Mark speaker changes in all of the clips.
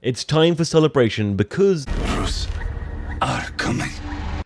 Speaker 1: It's time for celebration because
Speaker 2: Rus are coming.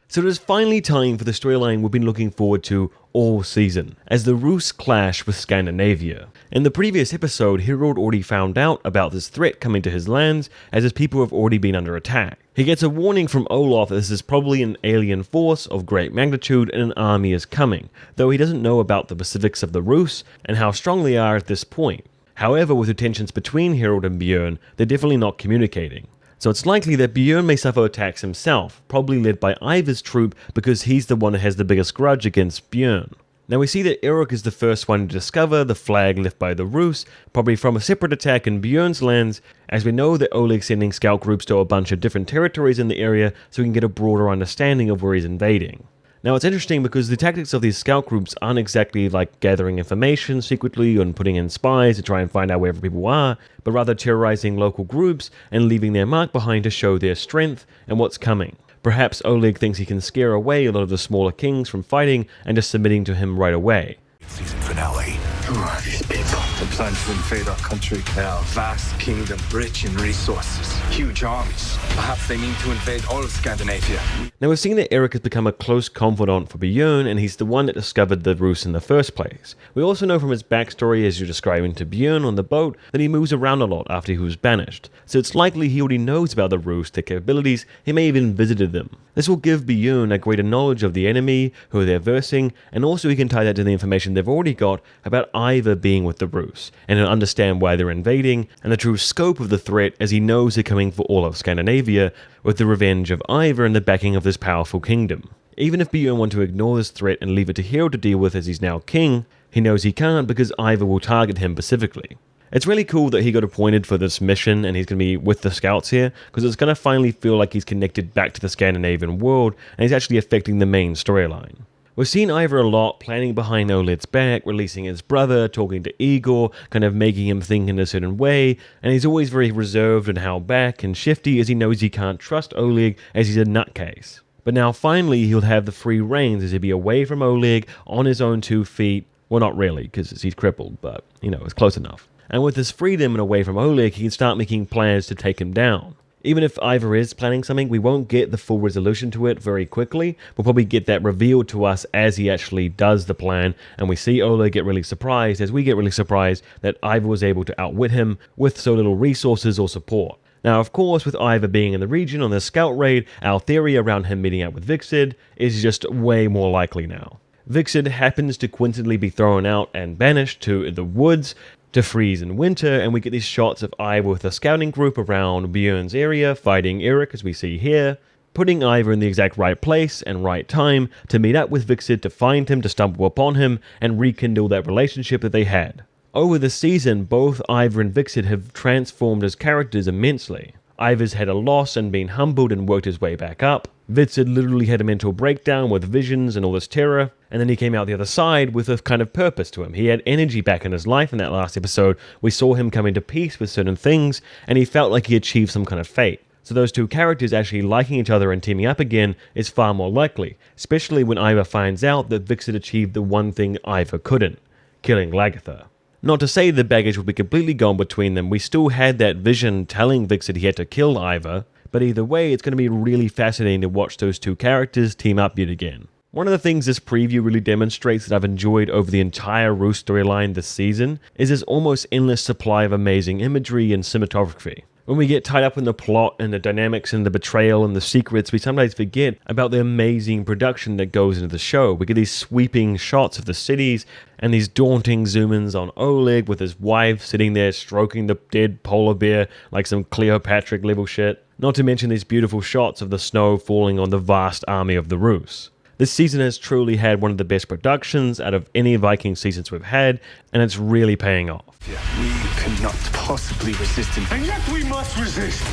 Speaker 1: So it is finally time for the storyline we've been looking forward to all season, as the Rus clash with Scandinavia. In the previous episode, Harold already found out about this threat coming to his lands, as his people have already been under attack. He gets a warning from Olaf that this is probably an alien force of great magnitude and an army is coming, though he doesn't know about the specifics of the Rus and how strong they are at this point. However, with the tensions between Harold and Bjorn, they're definitely not communicating. So it's likely that Bjorn may suffer attacks himself, probably led by Ivar's troop because he's the one that has the biggest grudge against Bjorn. Now we see that Egor is the first one to discover the flag left by the Rus, probably from a separate attack in Bjorn's lands, as we know that Oleg's sending scout groups to a bunch of different territories in the area so we can get a broader understanding of where he's invading. Now it's interesting because the tactics of these scout groups aren't exactly like gathering information secretly and putting in spies to try and find out where people are, but rather terrorizing local groups and leaving their mark behind to show their strength and what's coming. Perhaps Oleg thinks he can scare away a lot of the smaller kings from fighting and just submitting to him right away.
Speaker 2: Season finale. Who are these people? They plan to invade our country. They are a vast kingdom, rich in resources, huge armies. Perhaps they mean to invade all of Scandinavia.
Speaker 1: Now we've seen that Egor has become a close confidant for Bjorn, and he's the one that discovered the Rus in the first place. We also know from his backstory, as you're describing to Bjorn on the boat, that he moves around a lot after he was banished. So it's likely he already knows about the Rus, their capabilities, he may even visited them. This will give Bjorn a greater knowledge of the enemy, who they're versing, and also he can tie that to the information they've already got about Ivar being with the Rus, and he'll understand why they're invading, and the true scope of the threat as he knows they're coming for all of Scandinavia, with the revenge of Ivar and the backing of this powerful kingdom. Even if Bjorn wants to ignore this threat and leave it to Harold to deal with as he's now king, he knows he can't because Ivar will target him specifically. It's really cool that he got appointed for this mission and he's going to be with the scouts here, because it's going to finally feel like he's connected back to the Scandinavian world and he's actually affecting the main storyline. We've seen Ivar a lot, planning behind Oleg's back, releasing his brother, talking to Egor, kind of making him think in a certain way, and he's always very reserved and held back and shifty as he knows he can't trust Oleg as he's a nutcase. But now finally he'll have the free reins as he'll be away from Oleg, on his own 2 feet. Well, not really, because he's crippled, but, it's close enough. And with his freedom and away from Oleg, he can start making plans to take him down. Even if Ivar is planning something, we won't get the full resolution to it very quickly. We'll probably get that revealed to us as he actually does the plan, and we see Oleg get really surprised as we get really surprised that Ivar was able to outwit him with so little resources or support. Now, of course, with Ivar being in the region on this scout raid, our theory around him meeting up with Hvitserk is just way more likely now. Hvitserk happens to coincidentally be thrown out and banished to the woods to freeze in winter, and we get these shots of Ivar with a scouting group around Bjorn's area fighting Egor, as we see here, putting Ivar in the exact right place and right time to meet up with Hvitserk to find him, to stumble upon him, and rekindle that relationship that they had. Over the season, both Ivar and Hvitserk have transformed as characters immensely. Ivar's had a loss and been humbled and worked his way back up. Hvitserk literally had a mental breakdown with visions and all this terror, and then he came out the other side with a kind of purpose to him. He had energy back in his life in that last episode. We saw him come into peace with certain things, and he felt like he achieved some kind of fate. So those two characters actually liking each other and teaming up again is far more likely, especially when Ivar finds out that Hvitserk achieved the one thing Ivar couldn't, killing Lagertha. Not to say the baggage will be completely gone between them, we still had that vision telling Hvitserk he had to kill Ivar, but either way, it's going to be really fascinating to watch those two characters team up yet again. One of the things this preview really demonstrates that I've enjoyed over the entire Rus storyline this season is this almost endless supply of amazing imagery and cinematography. When we get tied up in the plot and the dynamics and the betrayal and the secrets, we sometimes forget about the amazing production that goes into the show. We get these sweeping shots of the cities and these daunting zoom-ins on Oleg with his wife sitting there stroking the dead polar bear like some Cleopatra level shit. Not to mention these beautiful shots of the snow falling on the vast army of the Rus. This season has truly had one of the best productions out of any Viking seasons we've had, and it's really paying off.
Speaker 2: Yeah, we cannot possibly resist him.
Speaker 3: And yet we must resist.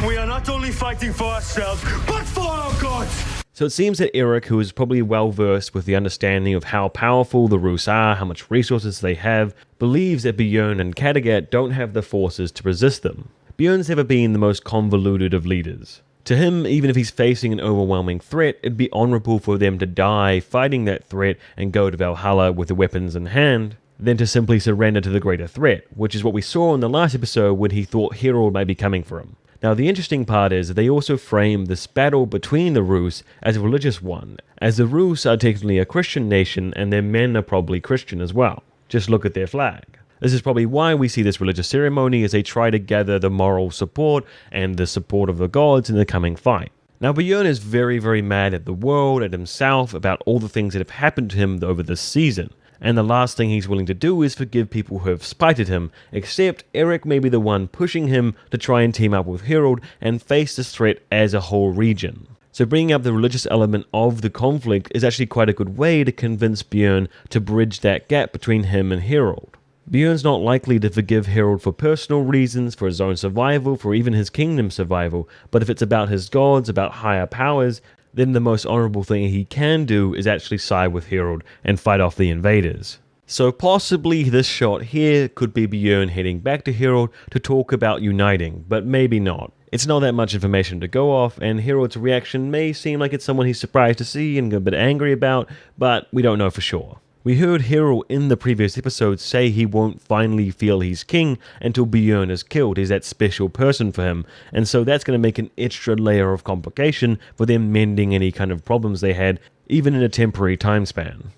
Speaker 3: We are not only fighting for ourselves, but for our gods.
Speaker 1: So it seems that Egor, who is probably well versed with the understanding of how powerful the Rus are, how much resources they have, believes that Bjorn and Kattegat don't have the forces to resist them. Bjorn's never been the most convoluted of leaders. To him, even if he's facing an overwhelming threat, it'd be honorable for them to die fighting that threat and go to Valhalla with the weapons in hand. than to simply surrender to the greater threat, which is what we saw in the last episode when he thought Harold might be coming for him. Now, the interesting part is that they also frame this battle between the Rus as a religious one, as the Rus are technically a Christian nation and their men are probably Christian as well. Just look at their flag. This is probably why we see this religious ceremony as they try to gather the moral support and the support of the gods in the coming fight. Now, Bjorn is very, very mad at the world, at himself, about all the things that have happened to him over this season. And the last thing he's willing to do is forgive people who have spited him, except Eric may be the one pushing him to try and team up with Harold and face this threat as a whole region. So bringing up the religious element of the conflict is actually quite a good way to convince Bjorn to bridge that gap between him and Harold. Bjorn's not likely to forgive Harold for personal reasons, for his own survival, for even his kingdom's survival, but if it's about his gods, about higher powers, then the most honorable thing he can do is actually side with Harold and fight off the invaders. So possibly this shot here could be Bjorn heading back to Harold to talk about uniting, but maybe not. It's not that much information to go off, and Harold's reaction may seem like it's someone he's surprised to see and a bit angry about, but we don't know for sure. We heard Harold in the previous episode say he won't finally feel he's king until Bjorn is killed. He's that special person for him, and so that's going to make an extra layer of complication for them mending any kind of problems they had, even in a temporary time span.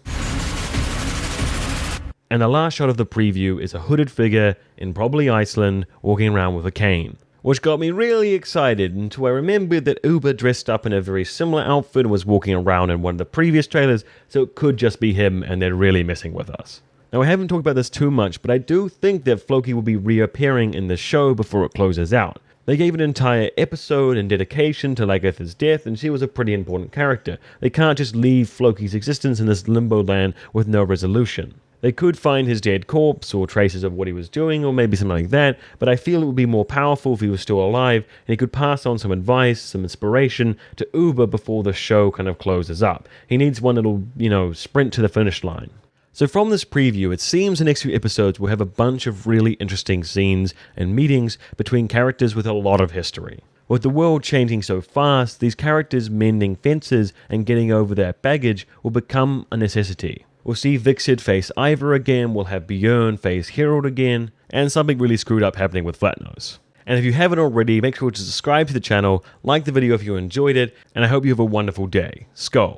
Speaker 1: And the last shot of the preview is a hooded figure in probably Iceland walking around with a cane, which got me really excited until I remembered that Uber dressed up in a very similar outfit and was walking around in one of the previous trailers, so it could just be him and they're really messing with us. Now, I haven't talked about this too much, but I do think that Floki will be reappearing in the show before it closes out. They gave an entire episode and dedication to Lagertha's death, and she was a pretty important character. They can't just leave Floki's existence in this limbo land with no resolution. They could find his dead corpse or traces of what he was doing or maybe something like that, but I feel it would be more powerful if he was still alive and he could pass on some advice, some inspiration to Uber before the show kind of closes up. He needs one that'll, sprint to the finish line. So from this preview, it seems the next few episodes will have a bunch of really interesting scenes and meetings between characters with a lot of history. With the world changing so fast, these characters mending fences and getting over that baggage will become a necessity. We'll see Hvitserk face Ivar again, we'll have Bjorn face Harold again, and something really screwed up happening with Flatnose. And if you haven't already, make sure to subscribe to the channel, like the video if you enjoyed it, and I hope you have a wonderful day. Skål!